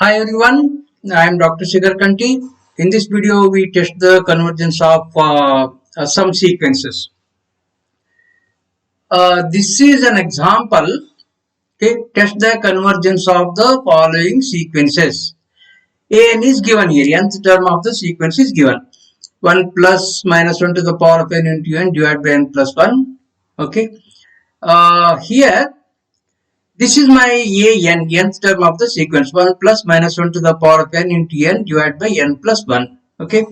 Hi everyone, I am Dr. Shigar Kanti. In this video, we test the convergence of some sequences. This is an example. Okay, test the convergence of the following sequences. An is given here. Nth term of the sequence is given. 1 plus minus 1 to the power of n into n divided by n plus 1. Okay. Here this is my nth term of the sequence 1 plus minus 1 to the power of n into n divided by n plus 1. Okay.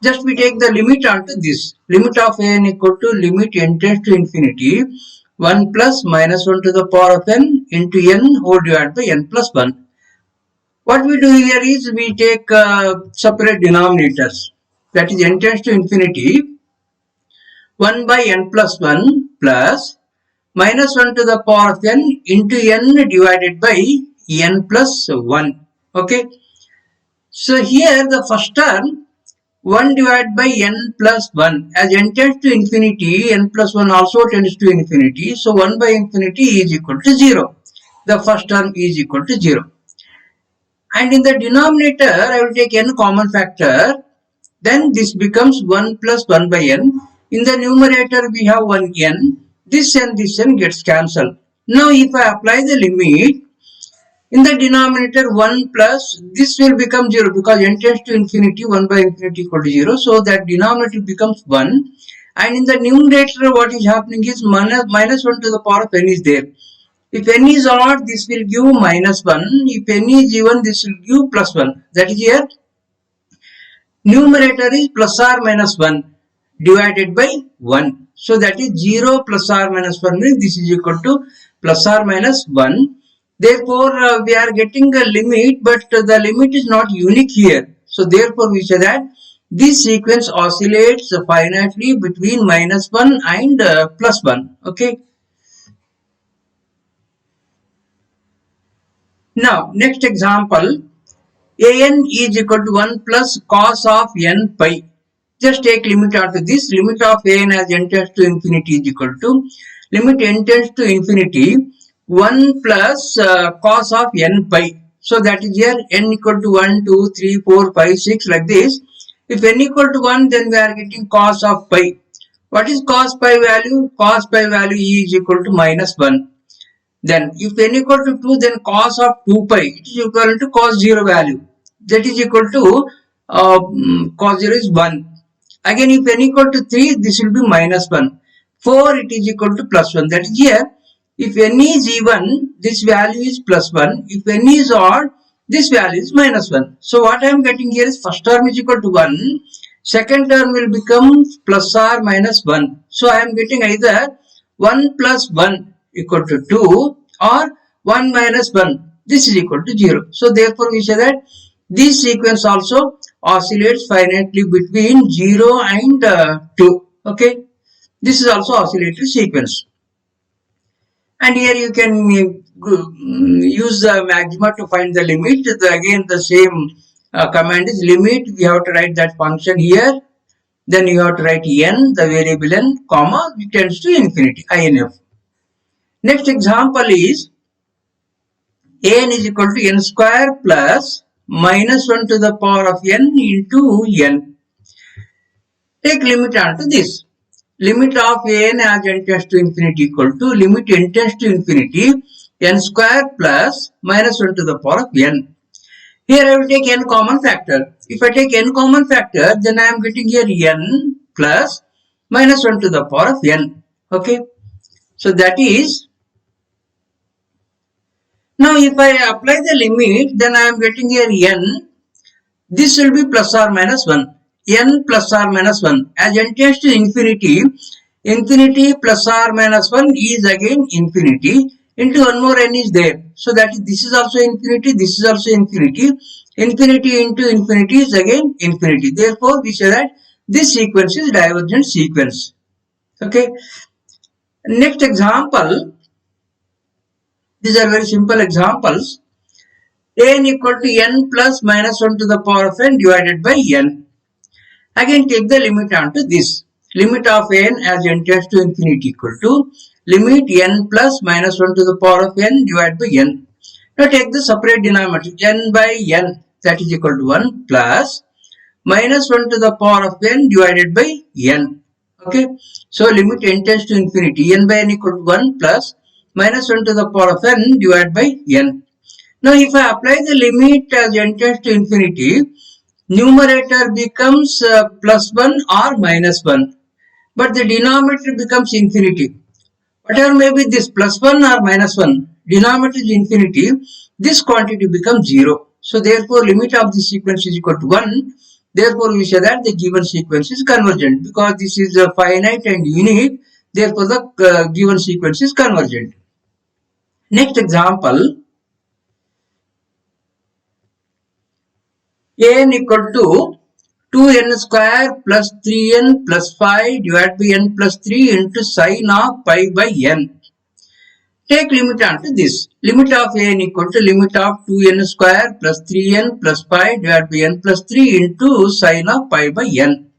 Just we take the limit onto this. Limit of n equal to limit n tends to infinity 1 plus minus 1 to the power of n into n whole divided by n plus 1. What we do here is we take separate denominators. That is n tends to infinity 1 by n plus 1 plus minus 1 to the power of n into n divided by n plus 1. Okay. So here the first term 1 divided by n plus 1, as n tends to infinity, n plus 1 also tends to infinity. So 1 by infinity is equal to 0. The first term is equal to 0. And in the denominator, I will take n common factor. Then this becomes 1 plus 1 by n. In the numerator, we have 1 n. This n gets cancelled. Now, if I apply the limit, in the denominator 1 plus, this will become 0 because n tends to infinity, 1 by infinity equal to 0. So, that denominator becomes 1. And in the numerator, what is happening is minus 1 to the power of n is there. If n is odd, this will give minus 1. If n is even, this will give plus 1. That is here. Numerator is plus or minus 1 divided by 1. So that is 0 plus or minus 1 means this is equal to plus or minus 1. Therefore, we are getting a limit, but the limit is not unique here. So therefore, we say that this sequence oscillates finitely between minus 1 and plus 1. Okay. Now, next example, an is equal to 1 plus cos of n pi. Just take limit onto this. Limit of an as n tends to infinity is equal to limit n tends to infinity 1 plus cos of n pi. So that is here n equal to 1, 2, 3, 4, 5, 6 like this. If n equal to 1, then we are getting cos of pi. What is cos pi value? Cos pi value is equal to minus 1. Then if n equal to 2, then cos of 2 pi it is equal to cos 0 value. That is equal to cos 0 is 1. Again, if n equal to 3, this will be minus 1. 4, it is equal to plus 1. That is here. If n is even, this value is plus 1. If n is odd, this value is minus 1. So, what I am getting here is first term is equal to 1. Second term will become plus or minus 1. So, I am getting either 1 plus 1 equal to 2 or 1 minus 1. This is equal to 0. So, therefore, we say that this sequence also oscillates finitely between 0 and 2. Okay. This is also oscillatory sequence. And here you can use the maxima to find the limit. Again, the same command is limit. We have to write that function here. Then you have to write n, the variable n, comma, it tends to infinity, inf. Next example is an is equal to n square plus minus 1 to the power of n into n. Take limit onto this. Limit of an as n tends to infinity equal to limit n tends to infinity n square plus minus 1 to the power of n. Here I will take n common factor. If I take n common factor, then I am getting here n plus minus 1 to the power of n. Okay. So that is, now if I apply the limit, then I am getting here n. This will be plus or minus 1. N plus or minus 1. As n tends to infinity, infinity plus or minus 1 is again infinity. Into one more n is there. So that is, this is also infinity, this is also infinity. Infinity into infinity is again infinity. Therefore, we say that this sequence is divergent sequence. Okay. Next example. These are very simple examples. An equal to n plus minus 1 to the power of n divided by n. Again, take the limit onto this. Limit of n as n tends to infinity equal to limit n plus minus 1 to the power of n divided by n. Now take the separate denominator n by n, that is equal to 1 plus minus 1 to the power of n divided by n. Okay, so limit n tends to infinity, n by n equal to 1 plus minus 1 to the power of n divided by n. Now if I apply the limit as n tends to infinity, numerator becomes plus 1 or minus 1, but the denominator becomes infinity. Whatever may be this plus 1 or minus 1, denominator is infinity, this quantity becomes 0. So therefore limit of this sequence is equal to 1. Therefore we say that the given sequence is convergent, because this is finite and unique. Therefore the given sequence is convergent. Next example, n equal to 2n square plus 3n plus 5 divided by n plus 3 into sine of pi by n. Take limit onto this. Limit of n equal to limit of 2n square plus 3n plus 5 divided by n plus 3 into sine of pi by n.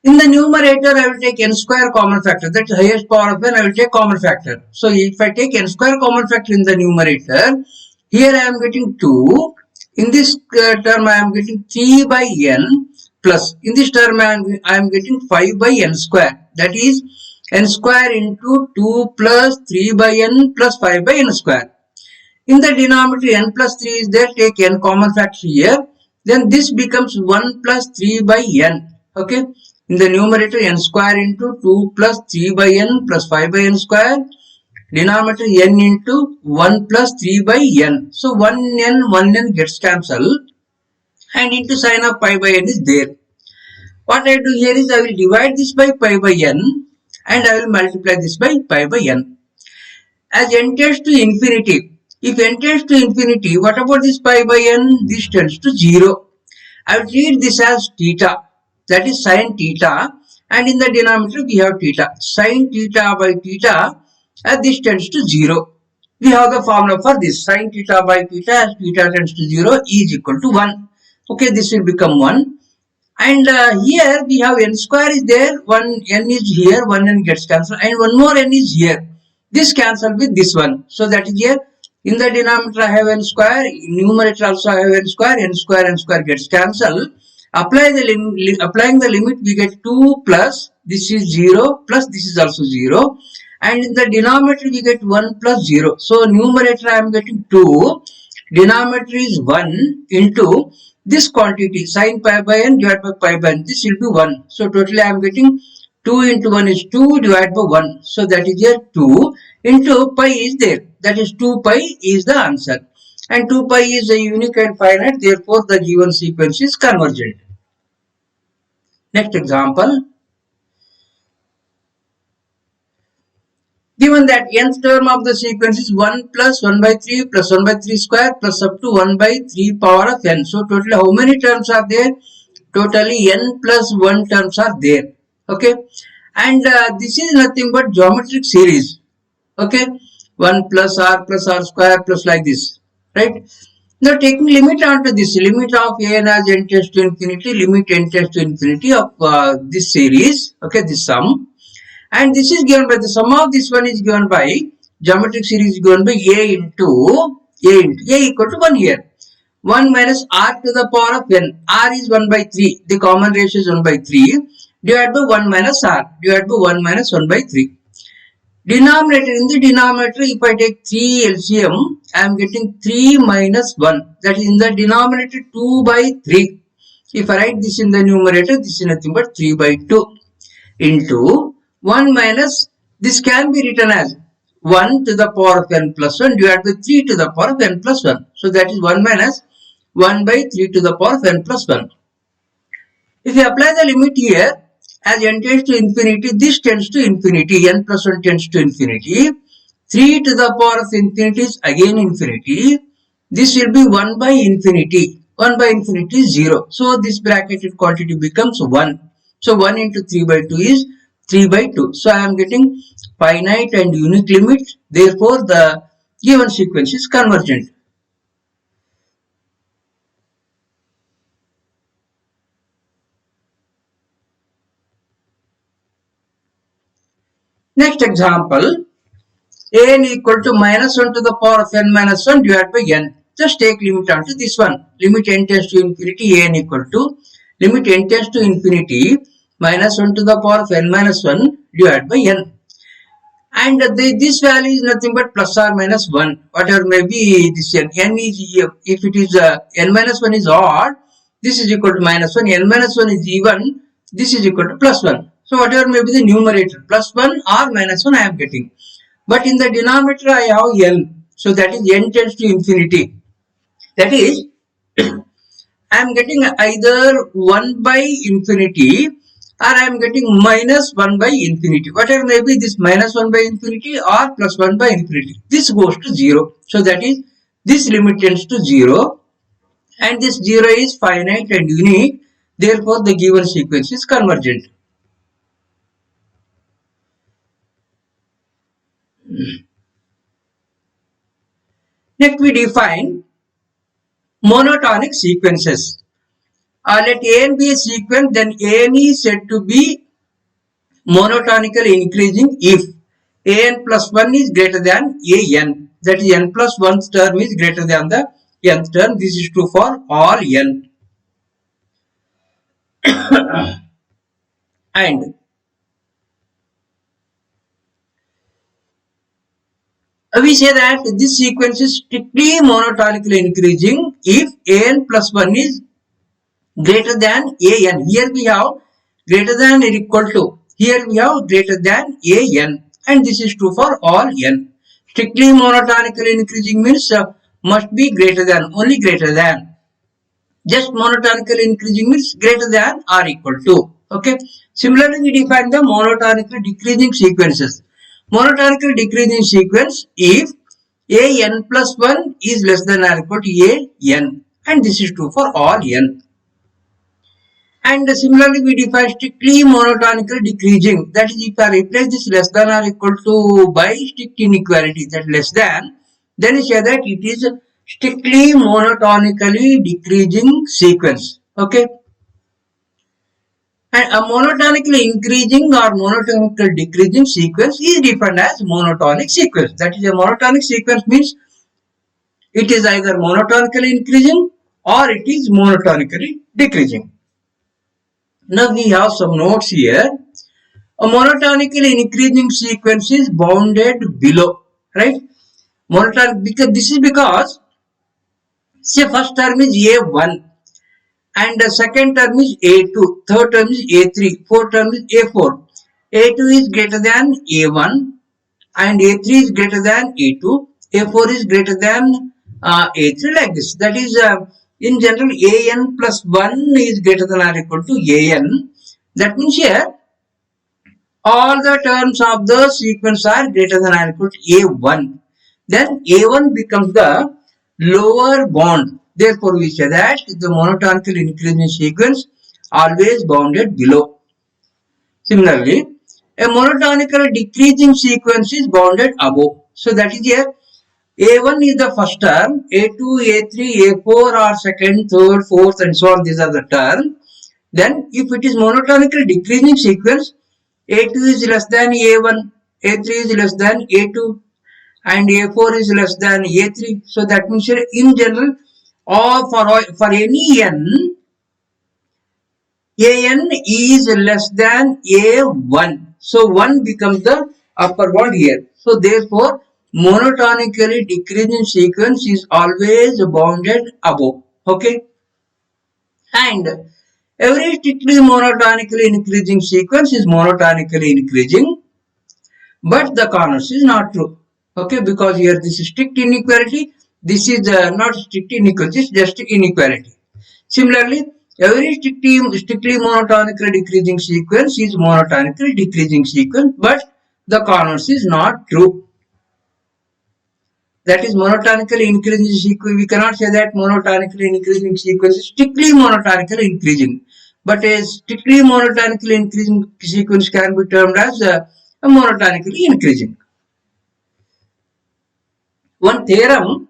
In the numerator, I will take n square common factor. That is highest power of n, I will take common factor. So if I take n square common factor in the numerator, here I am getting 2. In this term, I am getting 3 by n plus. In this term, I am getting 5 by n square. That is n square into 2 plus 3 by n plus 5 by n square. In the denominator, n plus 3 is there. Take n common factor here. Then this becomes 1 plus 3 by n. Okay. In the numerator, n square into 2 plus 3 by n plus 5 by n square. Denominator n into 1 plus 3 by n. So 1n gets cancelled, and into sine of pi by n is there. What I do here is I will divide this by pi by n and I will multiply this by pi by n. As n tends to infinity, if n tends to infinity, what about this pi by n? This tends to 0. I will treat this as theta, that is sine theta, and in the denominator we have theta. Sine theta by theta, as this tends to 0. We have the formula for this. Sine theta by theta, as theta tends to 0, is equal to 1. Okay, this will become 1. And here we have n square is there, 1 n is here, 1 n gets cancelled, and one more n is here. This cancelled with this one. So that is here. In the denominator I have n square, in numerator also I have n square gets cancelled. Applying the limit, we get 2 plus, this is 0, plus this is also 0. And in the denominator we get 1 plus 0. So numerator I am getting 2, denominator is 1 into this quantity sine pi by n divided by pi by n. This will be 1. So totally I am getting 2 into 1 is 2 divided by 1. So that is here 2 into pi is there. That is 2 pi is the answer. And 2 pi is a unique and finite. Therefore the given sequence is convergent. Next example. Given that nth term of the sequence is 1 plus 1 by 3 plus 1 by 3 square plus up to 1 by 3 power of n. So totally how many terms are there? Totally n plus 1 terms are there. Okay. And this is nothing but geometric series. Okay. 1 plus r square plus like this. Right. Now taking limit onto this, limit of n as n tends to infinity, limit n tends to infinity of this series. Okay. This sum. And this is given by the sum of this one is given by geometric series given by a into a equal to 1 here. 1 minus r to the power of n. R is 1 by 3. The common ratio is 1 by 3. Divided by 1 minus r. Divided by 1 minus 1 by 3. Denominator. In the denominator, if I take 3 LCM, I am getting 3 minus 1. That is in the denominator 2 by 3. If I write this in the numerator, this is nothing but 3 by 2 into 1 minus, this can be written as 1 to the power of n plus 1 divided by 3 to the power of n plus 1. So that is 1 minus 1 by 3 to the power of n plus 1. If you apply the limit here, as n tends to infinity, this tends to infinity, n plus 1 tends to infinity. 3 to the power of infinity is again infinity. This will be 1 by infinity. 1 by infinity is 0. So this bracketed quantity becomes 1. So 1 into 3 by 2 is 3 by 2. So I am getting finite and unique limit. Therefore the given sequence is convergent. Next example. an equal to minus 1 to the power of n minus 1 divided by n. Just take limit onto this one. Limit n tends to infinity, an equal to limit n tends to infinity minus 1 to the power of n minus 1 divided by n. And this value is nothing but plus or minus 1, whatever may be this n. N is, if it is n minus 1 is odd, this is equal to minus 1, n minus 1 is even, this is equal to plus 1. So whatever may be the numerator, plus 1 or minus 1 I am getting. But in the denominator I have n, so that is n tends to infinity. That is, I am getting either 1 by infinity or I am getting minus 1 by infinity. Whatever may be this minus 1 by infinity or plus 1 by infinity. This goes to 0. So that is, this limit tends to 0 and this 0 is finite and unique. Therefore, the given sequence is convergent. Next we define monotonic sequences. Let an be a sequence, then an is said to be monotonically increasing if an plus 1 is greater than an. That is, n plus 1th term is greater than the nth term. This is true for all n. And we say that this sequence is strictly monotonically increasing if an plus 1 is greater than an. Here we have greater than or equal to. Here we have greater than an. And this is true for all n. Strictly monotonically increasing means must be greater than, only greater than. Just monotonically increasing means greater than or equal to. Okay. Similarly, we define the monotonically decreasing sequences. Monotonically decreasing sequence if an plus 1 is less than or equal to an. And this is true for all n. And similarly, we define strictly monotonically decreasing. That is, if I replace this less than or equal to by strict inequality, that less than, then we say that it is strictly monotonically decreasing sequence. Okay. And a monotonically increasing or monotonically decreasing sequence is defined as monotonic sequence. That is, a monotonic sequence means it is either monotonically increasing or it is monotonically decreasing. Now we have some notes here. A monotonically increasing sequence is bounded below, right? Monotonic, because this is because, say, first term is A1 and the second term is A2, third term is A3, fourth term is A4. A2 is greater than A1 and A3 is greater than A2, A4 is greater than A3, like this. That is, in general, an plus 1 is greater than or equal to an. That means here, all the terms of the sequence are greater than or equal to A1. Then A1 becomes the lower bound. Therefore, we say that the monotonically increasing sequence always bounded below. Similarly, a monotonically decreasing sequence is bounded above. So that is here. A1 is the first term, A2, A3, A4 are second, third, fourth and so on. These are the terms. Then if it is monotonically decreasing sequence, A2 is less than A1, A3 is less than A2 and A4 is less than A3. So that means in general, or for any n, an is less than A1. So 1 becomes the upper bound here. So therefore, monotonically decreasing sequence is always bounded above. Okay. And every strictly monotonically increasing sequence is monotonically increasing, but the converse is not true. Okay, because here this is strict inequality, this is not strict inequality, it's just inequality. Similarly, every strictly monotonically decreasing sequence is monotonically decreasing sequence, but the converse is not true. That is monotonically increasing sequence. We cannot say that monotonically increasing sequence is strictly monotonically increasing. But a strictly monotonically increasing sequence can be termed as a monotonically increasing. One theorem,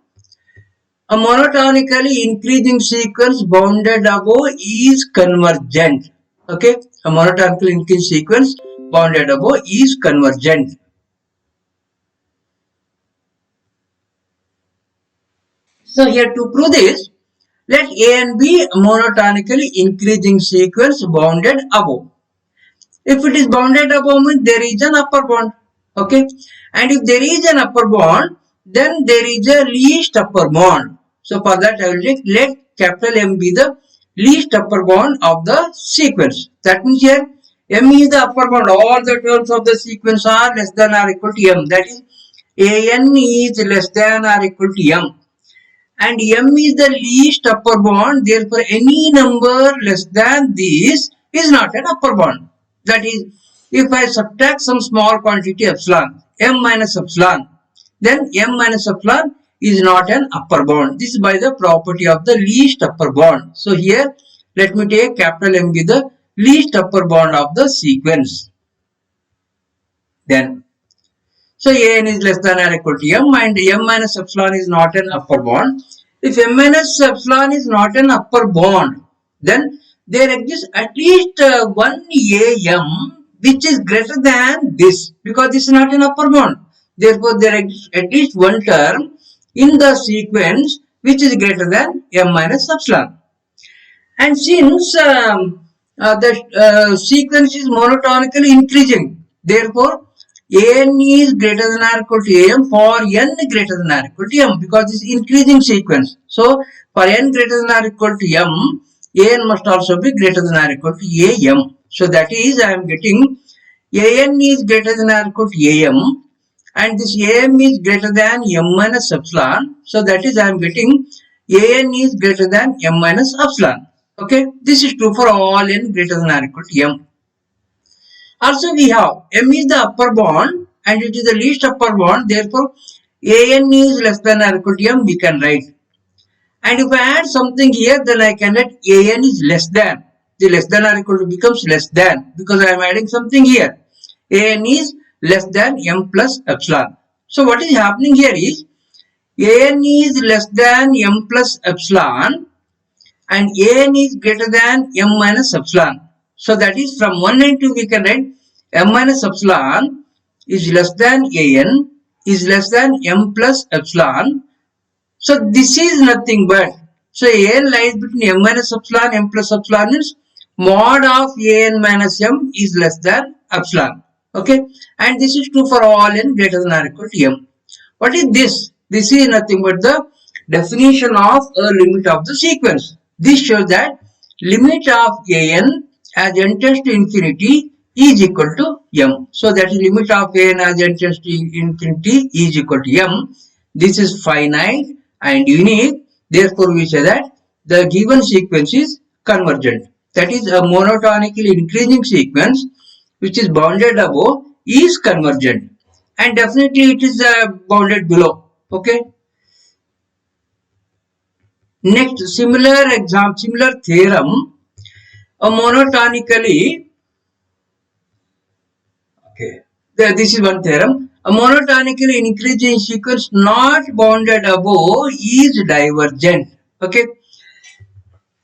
a monotonically increasing sequence bounded above is convergent. Okay, a monotonically increasing sequence bounded above is convergent. So here to prove this, let A and B monotonically increasing sequence bounded above. If it is bounded above means there is an upper bound. Okay. And if there is an upper bound, then there is a least upper bound. So for that I will take let capital M be the least upper bound of the sequence. That means here M is the upper bound. All the terms of the sequence are less than or equal to M. That is AN is less than or equal to M. And M is the least upper bound. Therefore any number less than this is not an upper bound. That is, if I subtract some small quantity epsilon, M minus epsilon, then M minus epsilon is not an upper bound. This is by the property of the least upper bound. So here, let me take capital M be the least upper bound of the sequence. Then, so An is less than or equal to M and M minus epsilon is not an upper bound. If M minus epsilon is not an upper bound, then there exists at least one AM which is greater than this, because this is not an upper bound. Therefore, there exists at least one term in the sequence which is greater than M minus epsilon. And since the sequence is monotonically increasing, therefore An is greater than or equal to Am for n greater than or equal to M, because this is increasing sequence. So for n greater than or equal to M, An must also be greater than or equal to Am. So that is, I am getting An is greater than or equal to Am, and this Am is greater than M minus epsilon. So that is, I am getting An is greater than M minus epsilon. Okay, this is true for all n greater than or equal to M. Also we have M is the upper bound and it is the least upper bound. Therefore, An is less than or equal to M, we can write. And if I add something here, then I can write An is less than. The less than or equal to becomes less than, because I am adding something here. An is less than M plus epsilon. So what is happening here is An is less than M plus epsilon and An is greater than M minus epsilon. So that is, from 1 and 2 we can write M minus epsilon is less than An is less than M plus epsilon. So this is nothing but, so An lies between M minus epsilon, M plus epsilon means mod of An minus M is less than epsilon. Okay, and this is true for all n greater than or equal to M. What is this? This is nothing but the definition of a limit of the sequence. This shows that limit of An as n tends to infinity is equal to M. So that is limit of An as n tends to infinity is equal to M. This is finite and unique. Therefore, we say that the given sequence is convergent. That is, a monotonically increasing sequence which is bounded above is convergent, and definitely it is bounded below. Okay. Next, similar theorem, a monotonically, okay, this is one theorem, a monotonically increasing sequence not bounded above is divergent. Okay.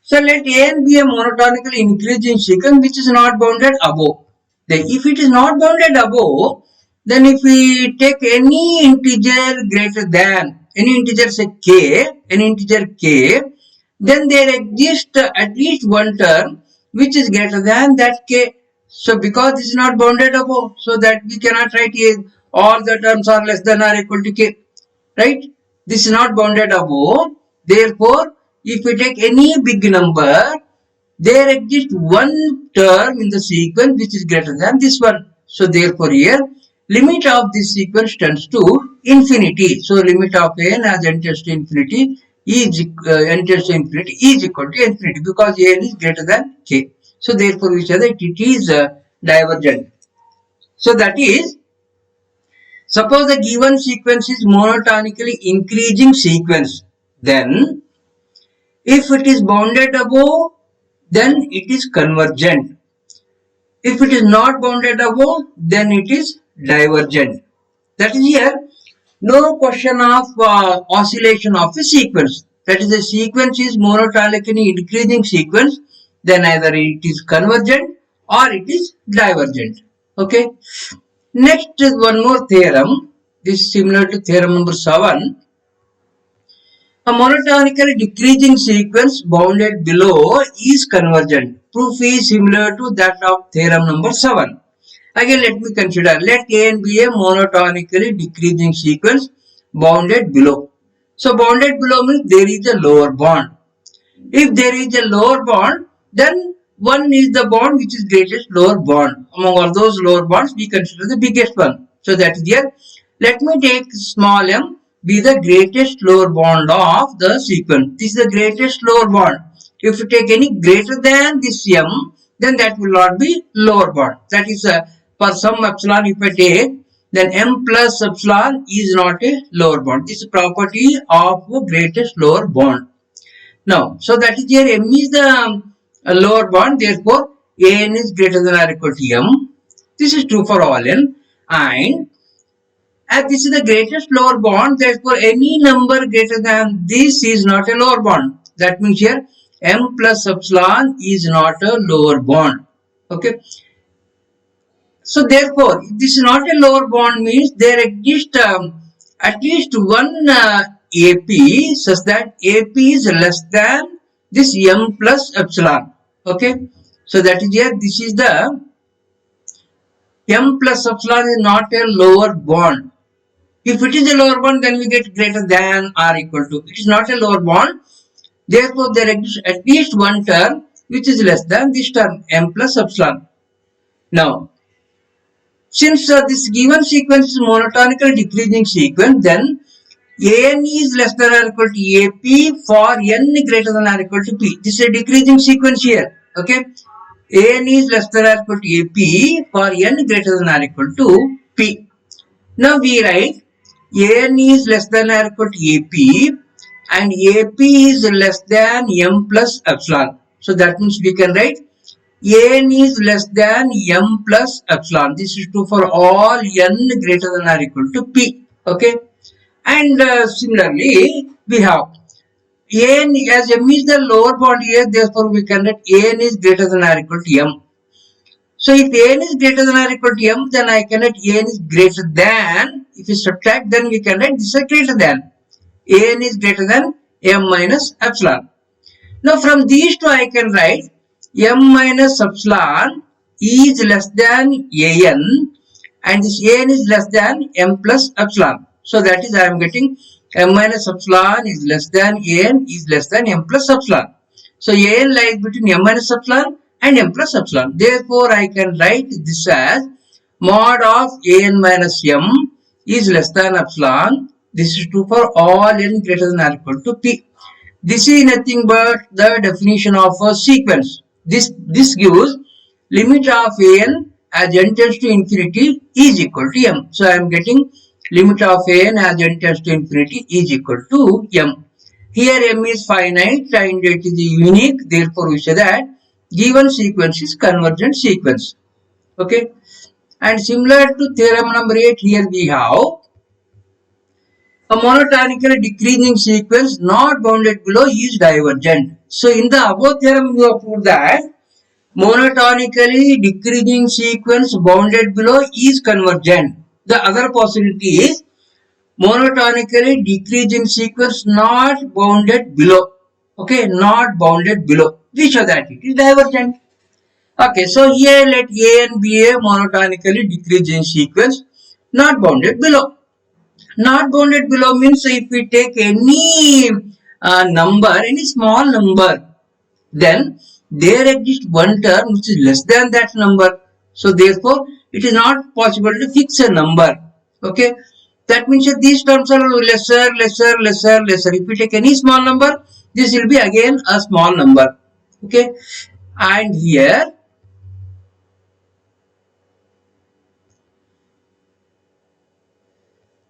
So let An be a monotonically increasing sequence which is not bounded above. Then if it is not bounded above, then if we take any integer greater than, any integer say k, any integer k, then there exists at least one term which is greater than that k. So because this is not bounded above, so that we cannot write here all the terms are less than or equal to k. Right? This is not bounded above. Therefore, if we take any big number, there exists one term in the sequence which is greater than this one. So therefore here, limit of this sequence tends to infinity. So limit of An as n tends to infinity is n tends to infinity is equal to infinity, because An is greater than k. So therefore we say that it is divergent. So that is, suppose the given sequence is monotonically increasing sequence, then if it is bounded above, then it is convergent. If it is not bounded above, then it is divergent. That is, here no question of oscillation of a sequence. That is, the sequence is monotonically increasing sequence, then either it is convergent or it is divergent. Okay. Next is one more theorem. This is similar to theorem number 7. A monotonically decreasing sequence bounded below is convergent. Proof is similar to that of theorem number 7. Again, let me consider. Let A and be a monotonically decreasing sequence bounded below. So, bounded below means there is a lower bound. If there is a lower bond, then 1 is the bond which is greatest lower bond. Among all those lower bonds, we consider the biggest one. So, that is here. Let me take small m be the greatest lower bond of the sequence. This is the greatest lower bond. If you take any greater than this m, then that will not be lower bond. That is for some epsilon if I take, then m plus epsilon is not a lower bond. This is property of greatest lower bond. Now, so that is here m is the lower bond, therefore an is greater than or equal to m. This is true for all n, and as this is the greatest lower bond, therefore any number greater than this is not a lower bond. That means here m plus epsilon is not a lower bond. Okay. So therefore, this is not a lower bond means there exists at least one AP such that AP is less than this m plus epsilon. Okay. So that is here, this is the m plus epsilon is not a lower bond. If it is a lower bond, then we get greater than or equal to. It is not a lower bond. Therefore, there exists at least one term which is less than this term m plus epsilon. Now, since this given sequence is monotonically decreasing sequence, then an is less than or equal to AP for n greater than or equal to p. This is a decreasing sequence here. Okay. An is less than or equal to AP for n greater than or equal to p. Now we write an is less than or equal to AP and AP is less than m plus epsilon. So that means we can write an is less than m plus epsilon. This is true for all n greater than or equal to p. Okay. And similarly, we have an as m is the lower bound here, therefore we can write an is greater than or equal to m. So if an is greater than or equal to m, then I can write an is greater than. If you subtract, then we can write this is greater than. An is greater than m minus epsilon. Now from these two I can write m minus epsilon is less than an and this an is less than m plus epsilon. So that is I am getting m minus epsilon is less than an is less than m plus epsilon. So an lies between m minus epsilon and m plus epsilon. Therefore, I can write this as mod of an minus m is less than epsilon. This is true for all n greater than or equal to p. This is nothing but the definition of a sequence. This gives limit of an as n tends to infinity is equal to m. So I am getting limit of an as n tends to infinity is equal to m. Here m is finite and it is unique. Therefore, we say that given sequence is convergent sequence. Okay. And similar to theorem number 8, here we have a monotonically decreasing sequence not bounded below is divergent. So in the above theorem, we have proved that monotonically decreasing sequence bounded below is convergent. The other possibility is monotonically decreasing sequence not bounded below. Okay, not bounded below. We show that it is divergent. Okay, so here let A and be a monotonically decreasing sequence not bounded below. Not bounded below means if we take any number, any small number, then there exists one term which is less than that number. So therefore, it is not possible to fix a number. Okay, that means that these terms are lesser, lesser, lesser, lesser. If we take any small number, this will be again a small number. Okay, and here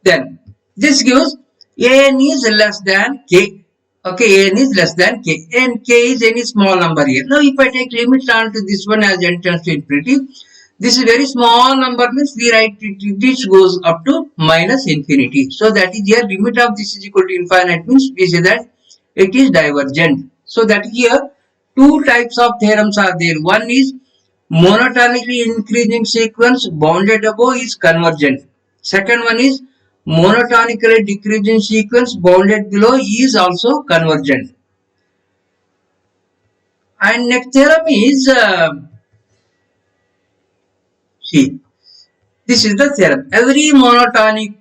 then this gives an is less than k. Okay, n is less than k and k is any small number here. Now if I take limit down to this one as n tends to infinity, this is very small number means we write it, this goes up to minus infinity. So that is here limit of this is equal to infinite means we say that it is divergent. So that here two types of theorems are there. One is monotonically increasing sequence bounded above is convergent. Second one is monotonically decreasing sequence bounded below is also convergent. And next theorem is, see, this is the theorem. Every monotonic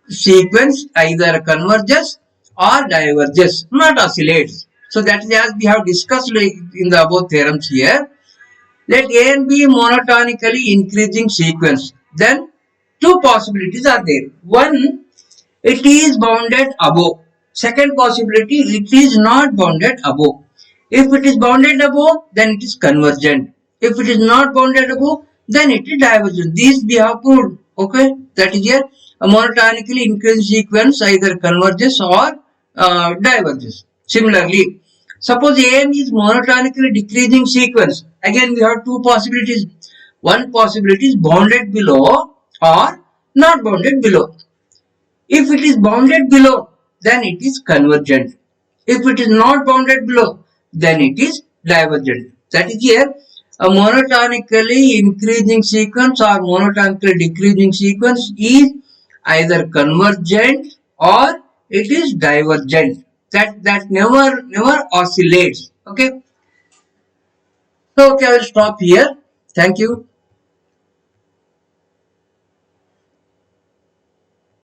sequence either converges or diverges, not oscillates. So that is as we have discussed in the above theorems here. Let A and B monotonically increasing sequence. Then two possibilities are there. One, it is bounded above. Second possibility, it is not bounded above. If it is bounded above, then it is convergent. If it is not bounded above, then it is divergent. These we have proved. Okay, that is here. A monotonically increasing sequence either converges or diverges. Similarly, suppose AN is monotonically decreasing sequence. Again, we have two possibilities. One possibility is bounded below or not bounded below. If it is bounded below, then it is convergent. If it is not bounded below, then it is divergent. That is here, a monotonically increasing sequence or monotonically decreasing sequence is either convergent or it is divergent. That never oscillates. Okay. So okay, I will stop here. Thank you.